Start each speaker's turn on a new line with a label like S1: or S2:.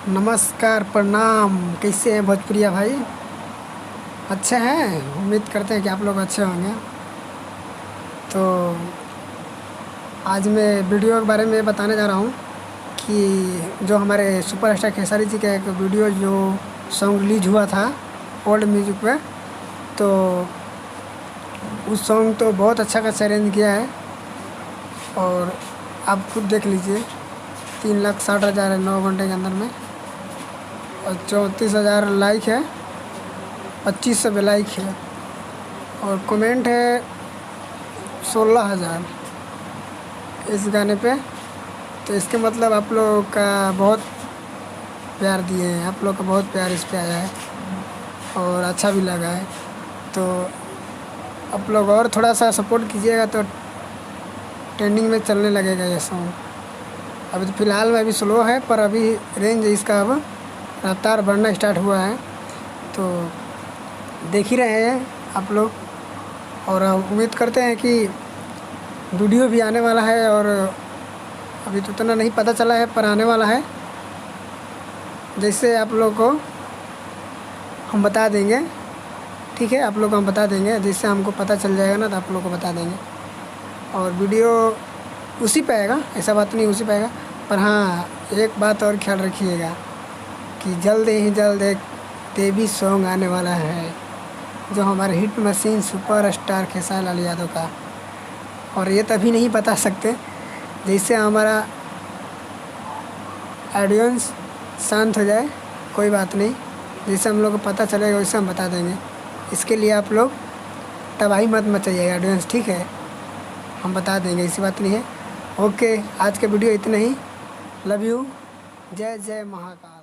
S1: नमस्कार, प्रणाम। कैसे हैं भोजपुरिया भाई? अच्छे हैं। उम्मीद करते हैं कि आप लोग अच्छे होंगे। तो आज मैं वीडियो के बारे में बताने जा रहा हूँ कि जो हमारे सुपरस्टार खेसारी जी का एक वीडियो जो सॉन्ग रिलीज हुआ था ओल्ड म्यूजिक पे, तो उस सॉन्ग तो बहुत अच्छा खासा अरेंज किया है। और आप खुद देख लीजिए, 3,60,000 है 9 घंटे के अंदर में, और 34,000 लाइक है, 2500 पे लाइक है, और कमेंट है 16,000 इस गाने पे। तो इसके मतलब आप लोगों का बहुत प्यार दिए हैं, आप लोग का बहुत प्यार इस पे आया है और अच्छा भी लगा है। तो आप लोग और थोड़ा सा सपोर्ट कीजिएगा तो ट्रेंडिंग में चलने लगेगा ये सॉन्ग। अभी तो फ़िलहाल में अभी स्लो है, पर अभी रेंज इसका अब रफ्तार बढ़ना स्टार्ट हुआ है। तो देख ही रहे हैं आप लोग, और उम्मीद करते हैं कि वीडियो भी आने वाला है। और अभी तो उतना नहीं पता चला है, पर आने वाला है। जैसे आप लोग को हम बता देंगे, ठीक है? आप लोग को हम बता देंगे, जैसे हमको पता चल जाएगा ना तो आप लोग को बता देंगे। और वीडियो उसी पे आएगा, ऐसा बात नहीं उसी पे आएगा। पर हाँ, एक बात और ख्याल रखिएगा कि जल्द ही जल्द एक देवी सॉन्ग आने वाला है, जो हमारे hit machine superstar Khesari Lal Yadav का। और ये तभी नहीं बता सकते जैसे हमारा ऑडियंस शांत हो जाए। कोई बात नहीं, जैसे हम लोग को पता चलेगा वैसे हम बता देंगे। इसके लिए आप लोग तबाही मत मचाइएगा ऑडियंस, ठीक है? हम बता देंगे, ऐसी बात नहीं है। ओके, आज के वीडियो इतना ही। Love you. जय जय महाकाल।